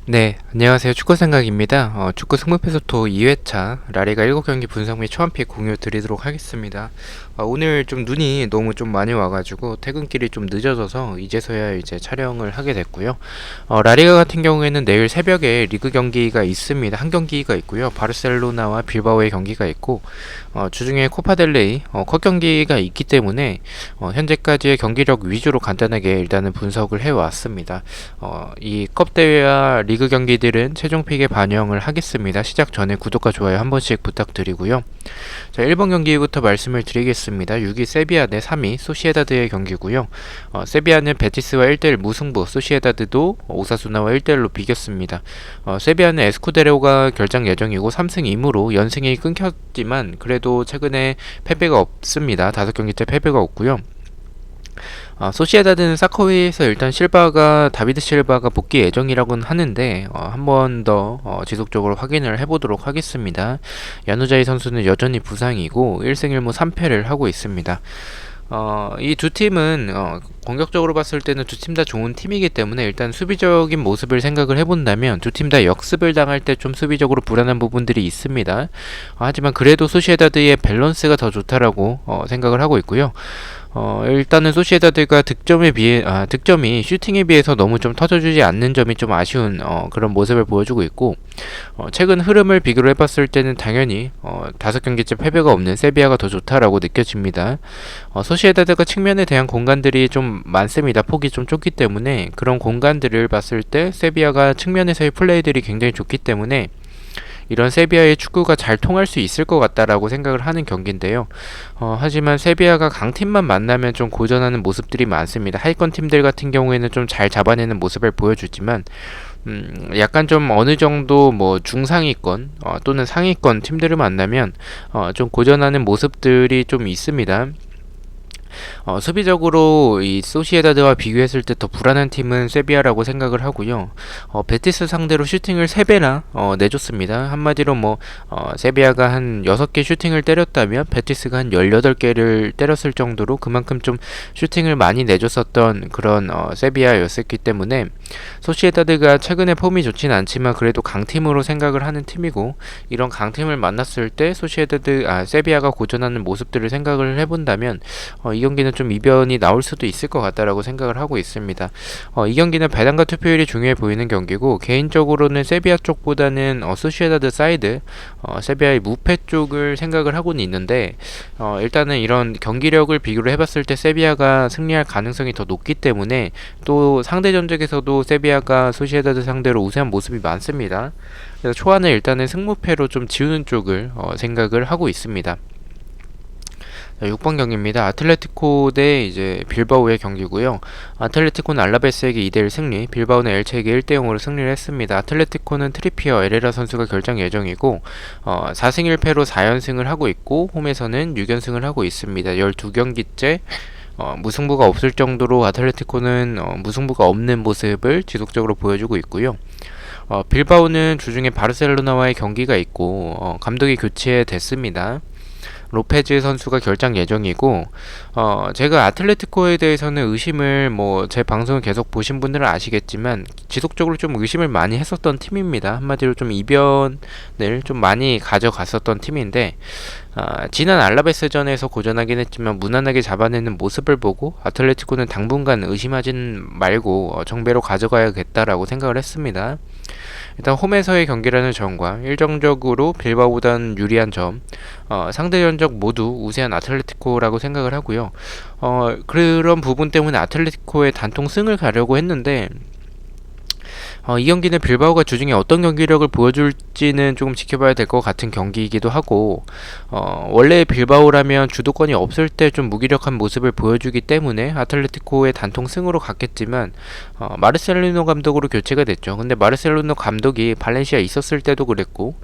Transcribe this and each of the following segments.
네, 안녕하세요. 축구 생각입니다. 축구 승부패소토 2회차 라리가 7경기 분석 및 초안픽 공유 드리도록 하겠습니다. 오늘 좀 눈이 너무 좀 많이 와가지고 퇴근길이 좀 늦어져서 이제서야 이제 촬영을 하게 됐고요. 라리가 같은 경우에는 내일 새벽에 리그 경기가 있습니다. 한 경기가 있고요. 바르셀로나와 빌바오의 경기가 있고 주중에 코파델레이 컵 경기가 있기 때문에 현재까지의 경기력 위주로 간단하게 일단은 분석을 해왔습니다. 이 컵 대회와 리그 경기들은 최종 픽에 반영을 하겠습니다. 시작 전에 구독과 좋아요 한 번씩 부탁드리고요. 자, 1번 경기부터 말씀을 드리겠습니다. 6위 세비야 대 3위 소시에다드의 경기고요. 세비야는 베티스와 1대1 무승부, 소시에다드도 오사수나와 1대1로 비겼습니다. 세비야는 에스쿠데로가 결장 예정이고 3승 2무로 연승이 끊겼지만 그래도 최근에 패배가 없습니다. 5경기째 패배가 없고요. 소시에다드는 사커웨이에서 일단 다비드 실바가 복귀 예정이라고는 하는데 한 번 더 지속적으로 확인을 해보도록 하겠습니다. 야누자이 선수는 여전히 부상이고 1승 1무 3패를 하고 있습니다. 이 두 팀은 공격적으로 봤을 때는 두 팀 다 좋은 팀이기 때문에 일단 수비적인 모습을 생각을 해본다면 두 팀 다 역습을 당할 때 좀 수비적으로 불안한 부분들이 있습니다. 하지만 그래도 소시에다드의 밸런스가 더 좋다라고 생각을 하고 있고요. 일단은 소시에다드가 득점이 슈팅에 비해서 너무 좀 터져주지 않는 점이 좀 아쉬운 그런 모습을 보여주고 있고, 최근 흐름을 비교를 해봤을 때는 당연히 5경기째 패배가 없는 세비야가 더 좋다라고 느껴집니다. 소시에다드가 측면에 대한 공간들이 좀 많습니다. 폭이 좀 좁기 때문에 그런 공간들을 봤을 때 세비야가 측면에서의 플레이들이 굉장히 좋기 때문에 이런 세비야의 축구가 잘 통할 수 있을 것 같다라고 생각을 하는 경기인데요. 하지만 세비야가 강팀만 만나면 좀 고전하는 모습들이 많습니다. 하위권 팀들 같은 경우에는 좀 잘 잡아내는 모습을 보여주지만 약간 좀 어느 정도 뭐 중상위권 또는 상위권 팀들을 만나면 좀 고전하는 모습들이 좀 있습니다. 수비적으로 이 소시에다드와 비교했을 때 더 불안한 팀은 세비야라고 생각을 하고요. 베티스 상대로 슈팅을 3배나 내줬습니다. 한마디로 세비야가 한 6개 슈팅을 때렸다면 베티스가 한 18개를 때렸을 정도로 그만큼 좀 슈팅을 많이 내줬었던 그런 세비야였었기 때문에 소시에다드가 최근에 폼이 좋진 않지만 그래도 강팀으로 생각을 하는 팀이고, 이런 강팀을 만났을 때 세비야가 고전하는 모습들을 생각을 해본다면 이 경기는 좀 이변이 나올 수도 있을 것 같다라고 생각을 하고 있습니다. 이 경기는 배당과 투표율이 중요해 보이는 경기고, 개인적으로는 세비야 쪽보다는 소시에다드 사이드, 세비야의 무패 쪽을 생각을 하고는 있는데, 일단은 이런 경기력을 비교를 해봤을 때 세비야가 승리할 가능성이 더 높기 때문에 또 상대 전적에서도 세비야가 소시에다드 상대로 우세한 모습이 많습니다. 그래서 초안을 일단은 승무패로 좀 지우는 쪽을 생각을 하고 있습니다. 자, 6번 경기입니다. 아틀레티코 대 이제 빌바오의 경기고요. 아틀레티코는 알라베스에게 2대1 승리, 빌바오는 엘체에게 1대0으로 승리를 했습니다. 아틀레티코는 트리피어, 에레라 선수가 결정 예정이고 4승 1패로 4연승을 하고 있고 홈에서는 6연승을 하고 있습니다. 12경기째 무승부가 없을 정도로 아틀레티코는 무승부가 없는 모습을 지속적으로 보여주고 있고요. 빌바오는 주중에 바르셀로나와의 경기가 있고 감독이 교체됐습니다. 로페즈 선수가 결장 예정이고, 제가 아틀레티코에 대해서는 제 방송을 계속 보신 분들은 아시겠지만 지속적으로 좀 의심을 많이 했었던 팀입니다. 한마디로 좀 이변을 좀 많이 가져갔었던 팀인데, 지난 알라베스전에서 고전하긴 했지만 무난하게 잡아내는 모습을 보고 아틀레티코는 당분간 의심하진 말고 정배로 가져가야겠다라고 생각을 했습니다. 일단 홈에서의 경기라는 점과 일정적으로 빌바오보다는 유리한 점, 상대 전적 모두 우세한 아틀레티코라고 생각을 하고요. 그런 부분 때문에 아틀레티코의 단통 승을 가려고 했는데, 이 경기는 빌바오가 주중에 어떤 경기력을 보여줄지는 조금 지켜봐야 될 것 같은 경기이기도 하고, 원래 빌바오라면 주도권이 없을 때 좀 무기력한 모습을 보여주기 때문에 아틀레티코의 단통 승으로 갔겠지만, 마르셀리노 감독으로 교체가 됐죠. 근데 마르셀리노 감독이 발렌시아 있었을 때도 그랬고,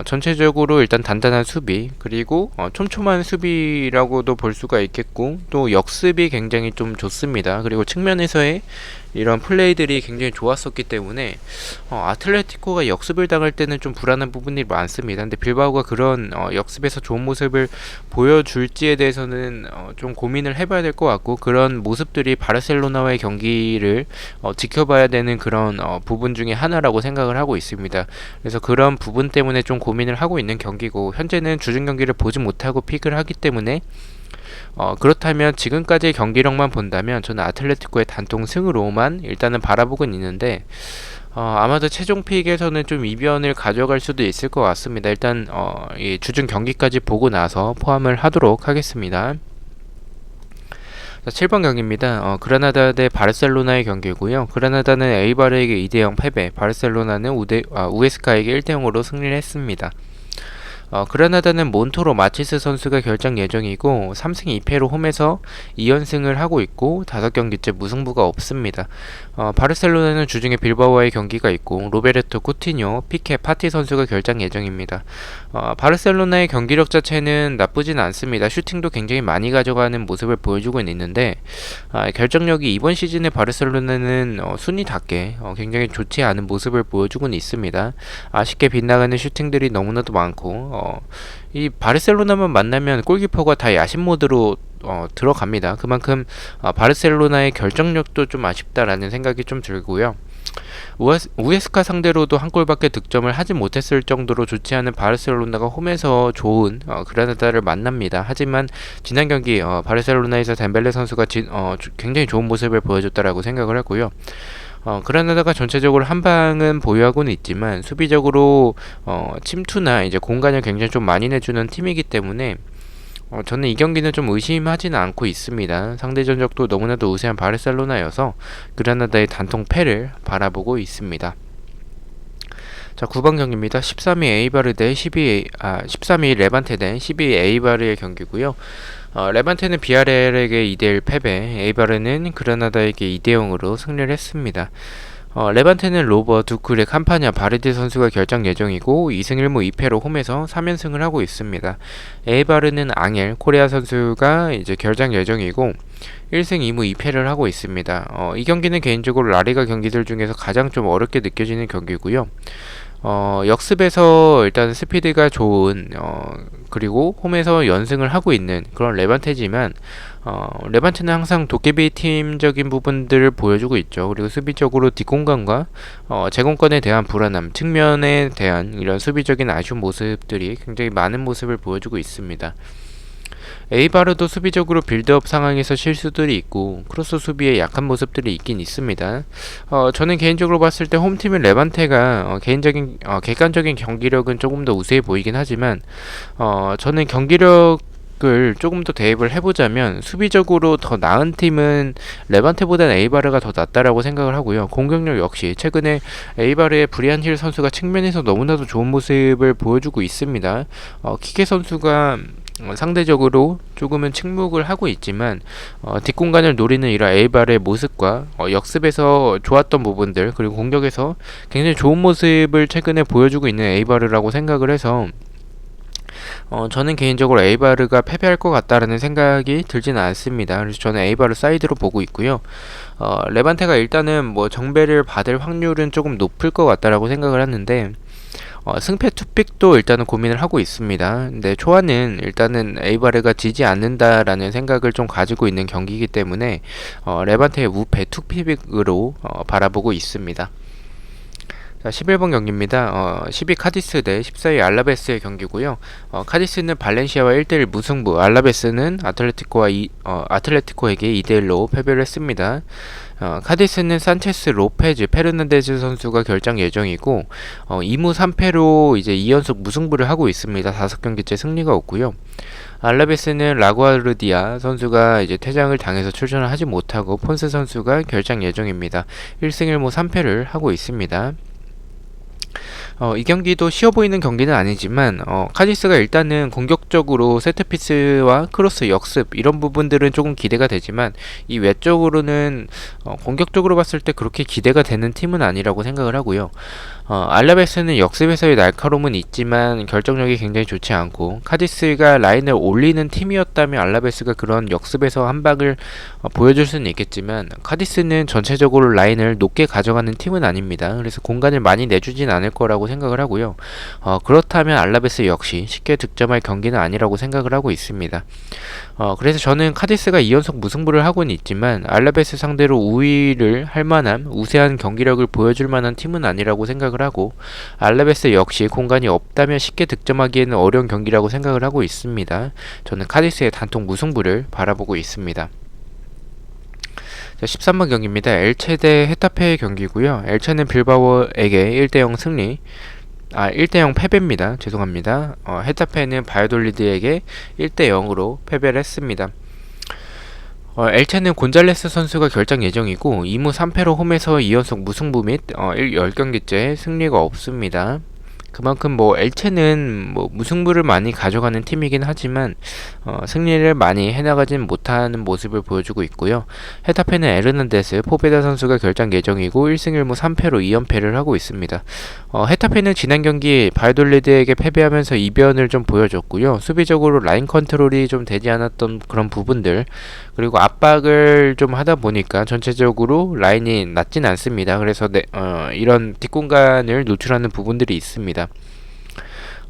전체적으로 일단 단단한 수비, 그리고 촘촘한 수비라고도 볼 수가 있겠고, 또 역습이 굉장히 좀 좋습니다. 그리고 측면에서의 이런 플레이들이 굉장히 좋았었기 때문에 아틀레티코가 역습을 당할 때는 좀 불안한 부분이 많습니다. 근데 빌바오가 그런 역습에서 좋은 모습을 보여줄지에 대해서는 좀 고민을 해봐야 될 것 같고, 그런 모습들이 바르셀로나와의 경기를 지켜봐야 되는 그런 부분 중에 하나라고 생각을 하고 있습니다. 그래서 그런 부분 때문에 좀 고민을 하고 있는 경기고, 현재는 주중 경기를 보지 못하고 픽을 하기 때문에 그렇다면 지금까지의 경기력만 본다면 저는 아틀레티코의 단통 승으로만 일단은 바라보고는 있는데, 아마도 최종 픽에서는 좀 이변을 가져갈 수도 있을 것 같습니다. 일단 이 주중 경기까지 보고 나서 포함을 하도록 하겠습니다. 자, 7번 경기입니다. 그라나다 대 바르셀로나의 경기고요. 그라나다는 에이바르에게 2대0 패배, 바르셀로나는 우에스카에게 1대0으로 승리를 했습니다. 그라나다는 몬토로 마치스 선수가 결장 예정이고 3승 2패로 홈에서 2연승을 하고 있고 5경기째 무승부가 없습니다. 바르셀로나는 주중에 빌바오와의 경기가 있고 로베르토 쿠티뇨, 피케, 파티 선수가 결장 예정입니다. 바르셀로나의 경기력 자체는 나쁘진 않습니다. 슈팅도 굉장히 많이 가져가는 모습을 보여주고 있는데 결정력이 이번 시즌의 바르셀로나는 순위답게 굉장히 좋지 않은 모습을 보여주고는 있습니다. 아쉽게 빗나가는 슈팅들이 너무나도 많고 이 바르셀로나만 만나면 골키퍼가 다 야신 모드로 들어갑니다. 그만큼 바르셀로나의 결정력도 좀 아쉽다라는 생각이 좀 들고요. 우에스카 상대로도 한 골밖에 득점을 하지 못했을 정도로 좋지 않은 바르셀로나가 홈에서 좋은 그라나다를 만납니다. 하지만 지난 경기 바르셀로나에서 덴벨레 선수가 굉장히 좋은 모습을 보여줬다라고 생각을 하고요. 그라나다가 전체적으로 한 방은 보유하고는 있지만 수비적으로 침투나 이제 공간을 굉장히 좀 많이 내주는 팀이기 때문에 저는 이 경기는 좀 의심하지는 않고 있습니다. 상대 전적도 너무나도 우세한 바르셀로나여서 그라나다의 단통 패를 바라보고 있습니다. 자, 9번 경기입니다. 13위 에이바르 대 13위 레반테 대 12위 에이바르의 경기고요. 레반테는 비아레알에게 2대1 패배, 에이바르는 그라나다에게 2대0으로 승리를 했습니다. 레반테는 로버, 두쿠레, 캄파냐, 바르디 선수가 결장 예정이고 2승 1무 2패로 홈에서 3연승을 하고 있습니다. 에이바르는 앙엘, 코레아 선수가 이제 결장 예정이고 1승 2무 2패를 하고 있습니다. 이 경기는 개인적으로 라리가 경기들 중에서 가장 좀 어렵게 느껴지는 경기고요. 역습에서 일단 스피드가 좋은 그리고 홈에서 연승을 하고 있는 그런 레반테지만 레반테는 항상 도깨비 팀적인 부분들을 보여주고 있죠. 그리고 수비적으로 뒷공간과 제공권에 대한 불안함, 측면에 대한 이런 수비적인 아쉬운 모습들이 굉장히 많은 모습을 보여주고 있습니다. 에이바르도 수비적으로 빌드업 상황에서 실수들이 있고 크로스 수비에 약한 모습들이 있긴 있습니다. 저는 개인적으로 봤을 때 홈팀인 레반테가 객관적인 경기력은 조금 더 우세해 보이긴 하지만 저는 경기력을 조금 더 대입을 해보자면 수비적으로 더 나은 팀은 레반테보다는 에이바르가 더 낫다라고 생각을 하고요. 공격력 역시 최근에 에이바르의 브리안 힐 선수가 측면에서 너무나도 좋은 모습을 보여주고 있습니다. 키케 선수가 상대적으로 조금은 침묵을 하고 있지만 뒷공간을 노리는 이런 에이바르의 모습과 역습에서 좋았던 부분들 그리고 공격에서 굉장히 좋은 모습을 최근에 보여주고 있는 에이바르라고 생각을 해서 저는 개인적으로 에이바르가 패배할 것 같다라는 생각이 들지는 않습니다. 그래서 저는 에이바르 사이드로 보고 있고요. 레반테가 일단은 뭐 정배를 받을 확률은 조금 높을 것 같다라고 생각을 하는데 승패 투픽도 일단은 고민을 하고 있습니다. 근데 초안은 일단은 에이바르가 지지 않는다라는 생각을 좀 가지고 있는 경기이기 때문에 레반테의 무패 투픽으로 바라보고 있습니다. 자, 11번 경기입니다. 10위 카디스 대 14위 알라베스의 경기고요. 카디스는 발렌시아와 1대1 무승부, 알라베스는 아틀레티코에게 2대1로 패배를 했습니다. 카디스는 산체스, 로페즈, 페르난데즈 선수가 결장 예정이고 2무 3패로 이제 2연속 무승부를 하고 있습니다. 5경기째 승리가 없고요. 알라베스는 라구아르디아 선수가 이제 퇴장을 당해서 출전을 하지 못하고 폰스 선수가 결장 예정입니다. 1승 1무 3패를 하고 있습니다. 이 경기도 쉬워 보이는 경기는 아니지만 카디스가 일단은 공격적으로 세트피스와 크로스 역습 이런 부분들은 조금 기대가 되지만 이 외적으로는 공격적으로 봤을 때 그렇게 기대가 되는 팀은 아니라고 생각을 하고요. 알라베스는 역습에서의 날카로움은 있지만 결정력이 굉장히 좋지 않고, 카디스가 라인을 올리는 팀이었다면 알라베스가 그런 역습에서 한 방을 보여줄 수는 있겠지만, 카디스는 전체적으로 라인을 높게 가져가는 팀은 아닙니다. 그래서 공간을 많이 내주진 않을 거라고 생각을 하고요. 그렇다면 알라베스 역시 쉽게 득점할 경기는 아니라고 생각을 하고 있습니다. 그래서 저는 카디스가 2연속 무승부를 하고는 있지만 알라베스 상대로 우위를 할 만한 우세한 경기력을 보여줄 만한 팀은 아니라고 생각을 하고, 알라베스 역시 공간이 없다면 쉽게 득점하기에는 어려운 경기라고 생각을 하고 있습니다. 저는 카디스의 단통 무승부를 바라보고 있습니다. 자, 13번 경기입니다. 엘체 대 헤타페의 경기고요. 엘체는 빌바오에게 1대0 승리, 1대0 패배입니다. 죄송합니다. 헤타페는 바이돌리드에게 1대0으로 패배를 했습니다. 엘체는 곤잘레스 선수가 결장 예정이고 2무 3패로 홈에서 2연속 무승부 및 10경기째 승리가 없습니다. 그만큼 뭐 엘체는 뭐 무승부를 많이 가져가는 팀이긴 하지만 승리를 많이 해나가진 못하는 모습을 보여주고 있고요. 헤타페는 에르난데스, 포베다 선수가 결장 예정이고 1승 1무 3패로 2연패를 하고 있습니다. 헤타페는 지난 경기 바이돌리드에게 패배하면서 이변을 좀 보여줬고요. 수비적으로 라인 컨트롤이 좀 되지 않았던 그런 부분들, 그리고 압박을 좀 하다 보니까 전체적으로 라인이 낮진 않습니다. 그래서 이런 뒷공간을 노출하는 부분들이 있습니다.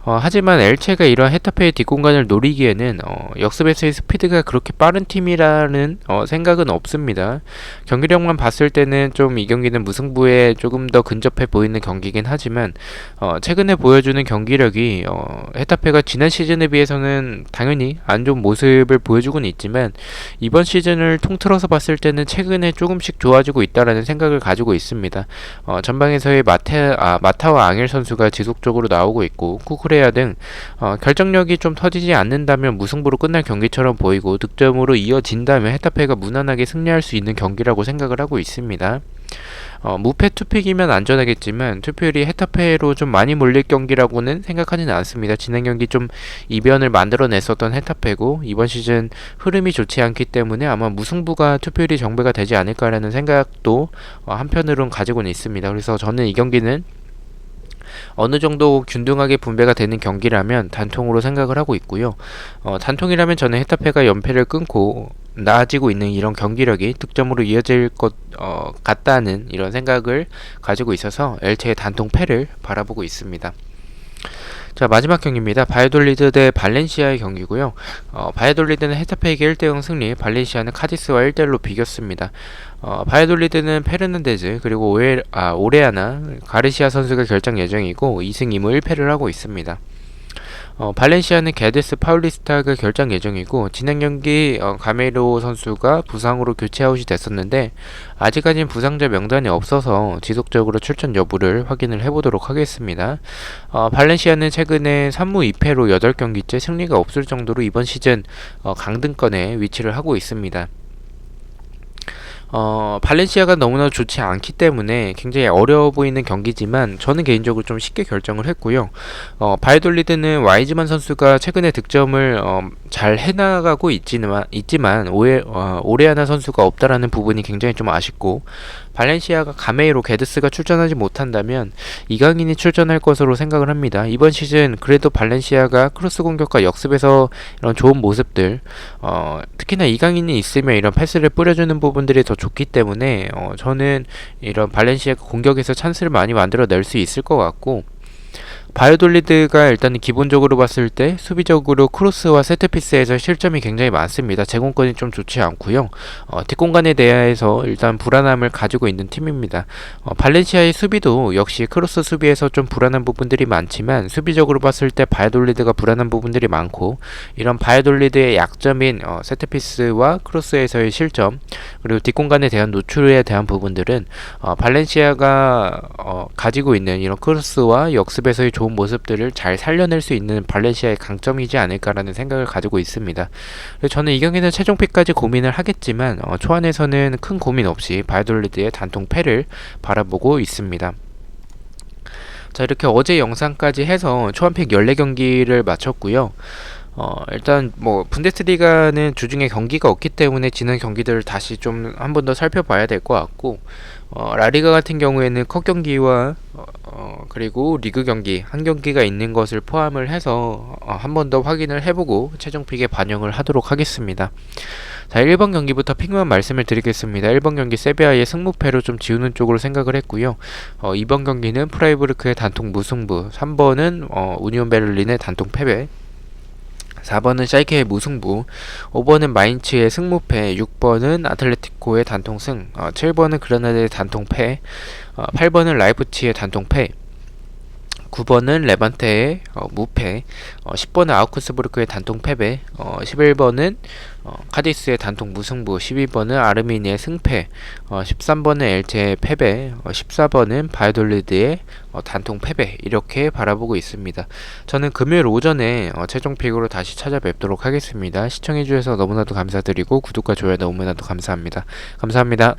하지만 엘체가 이러한 헤타페의 뒷공간을 노리기에는 역습에서의 스피드가 그렇게 빠른 팀이라는 생각은 없습니다. 경기력만 봤을 때는 좀 이 경기는 무승부에 조금 더 근접해 보이는 경기긴 하지만 최근에 보여주는 경기력이 헤타페가 지난 시즌에 비해서는 당연히 안 좋은 모습을 보여주고는 있지만 이번 시즌을 통틀어서 봤을 때는 최근에 조금씩 좋아지고 있다라는 생각을 가지고 있습니다. 전방에서의 마타와 앙헬 선수가 지속적으로 나오고 있고, 쿠쿠레아 등 결정력이 좀 터지지 않는다면 무승부로 끝날 경기처럼 보이고, 득점으로 이어진다면 헤타페가 무난하게 승리할 수 있는 경기라고 생각을 하고 있습니다. 무패 투픽이면 안전하겠지만 투표율이 헤타페로 좀 많이 몰릴 경기라고는 생각하지는 않습니다. 지난 경기 좀 이변을 만들어냈었던 헤타페고 이번 시즌 흐름이 좋지 않기 때문에 아마 무승부가 투표율이 정배가 되지 않을까라는 생각도 한편으로는 가지고는 있습니다. 그래서 저는 이 경기는 어느 정도 균등하게 분배가 되는 경기라면 단통으로 생각을 하고 있고요. 단통이라면 저는 헤타페가 연패를 끊고 나아지고 있는 이런 경기력이 득점으로 이어질 것 같다는 이런 생각을 가지고 있어서 엘체의 단통 패를 바라보고 있습니다. 자, 마지막 경기입니다. 바이돌리드 대 발렌시아의 경기고요. 바이돌리드는 헤타페에게 1대0 승리, 발렌시아는 카디스와 1대1로 비겼습니다. 바이돌리드는 페르난데즈 그리고 오레아나, 가르시아 선수가 결장 예정이고 2승 2무 1패를 하고 있습니다. 발렌시아는 게데스 파울리스타가 결장 예정이고 지난 경기 가메이로 선수가 부상으로 교체 아웃이 됐었는데 아직까지는 부상자 명단이 없어서 지속적으로 출전 여부를 확인을 해보도록 하겠습니다. 발렌시아는 최근에 3무 2패로 8경기째 승리가 없을 정도로 이번 시즌 강등권에 위치를 하고 있습니다. 발렌시아가 너무나 좋지 않기 때문에 굉장히 어려워 보이는 경기지만 저는 개인적으로 좀 쉽게 결정을 했고요. 바이돌리드는 와이즈만 선수가 최근에 득점을 잘 해나가고 있지만 오레아나 선수가 없다라는 부분이 굉장히 좀 아쉽고, 발렌시아가 가메이로 게드스가 출전하지 못한다면 이강인이 출전할 것으로 생각을 합니다. 이번 시즌 그래도 발렌시아가 크로스 공격과 역습에서 이런 좋은 모습들, 특히나 이강인이 있으면 이런 패스를 뿌려주는 부분들이 더 좋기 때문에 저는 이런 발렌시아가 공격에서 찬스를 많이 만들어낼 수 있을 것 같고, 바이돌리드가 일단 기본적으로 봤을 때 수비적으로 크로스와 세트피스에서 실점이 굉장히 많습니다. 제공권이 좀 좋지 않고요. 뒷공간에 대해서 일단 불안함을 가지고 있는 팀입니다. 발렌시아의 수비도 역시 크로스 수비에서 좀 불안한 부분들이 많지만 수비적으로 봤을 때 바이돌리드가 불안한 부분들이 많고, 이런 바이돌리드의 약점인 세트피스와 크로스에서의 실점 그리고 뒷공간에 대한 노출에 대한 부분들은 발렌시아가 가지고 있는 이런 크로스와 역습에서의 좋은 모습들을 잘 살려낼 수 있는 발렌시아의 강점이지 않을까라는 생각을 가지고 있습니다. 저는 이 경기는 최종픽까지 고민을 하겠지만 초안에서는 큰 고민 없이 바이돌리드의 단통 패를 바라보고 있습니다. 자, 이렇게 어제 영상까지 해서 초안픽 14경기를 마쳤고요. 일단 뭐 분데스리가는 주중에 경기가 없기 때문에 지난 경기들을 다시 좀 한 번 더 살펴봐야 될 것 같고, 라리가 같은 경우에는 컵 경기와 그리고 리그 경기 한 경기가 있는 것을 포함을 해서 한 번 더 확인을 해보고 최종 픽에 반영을 하도록 하겠습니다. 자, 1번 경기부터 픽만 말씀을 드리겠습니다. 1번 경기 세비야의 승무패로 좀 지우는 쪽으로 생각을 했고요. 2번 경기는 프라이부르크의 단통 무승부, 3번은 우니온 베를린의 단통 패배, 4번은 샬케의 무승부, 5번은 마인츠의 승무패, 6번은 아틀레티코의 단통승, 7번은 그라나다의 단통패, 8번은 라이프치히의 단통패, 9번은 레반테의 무패, 10번은 아우크스부르크의 단통 패배, 11번은 카디스의 단통 무승부, 12번은 아르미니의 승패, 13번은 엘체의 패배, 14번은 바이돌리드의 단통 패배, 이렇게 바라보고 있습니다. 저는 금요일 오전에 최종 픽으로 다시 찾아뵙도록 하겠습니다. 시청해주셔서 너무나도 감사드리고 구독과 좋아요 너무나도 감사합니다. 감사합니다.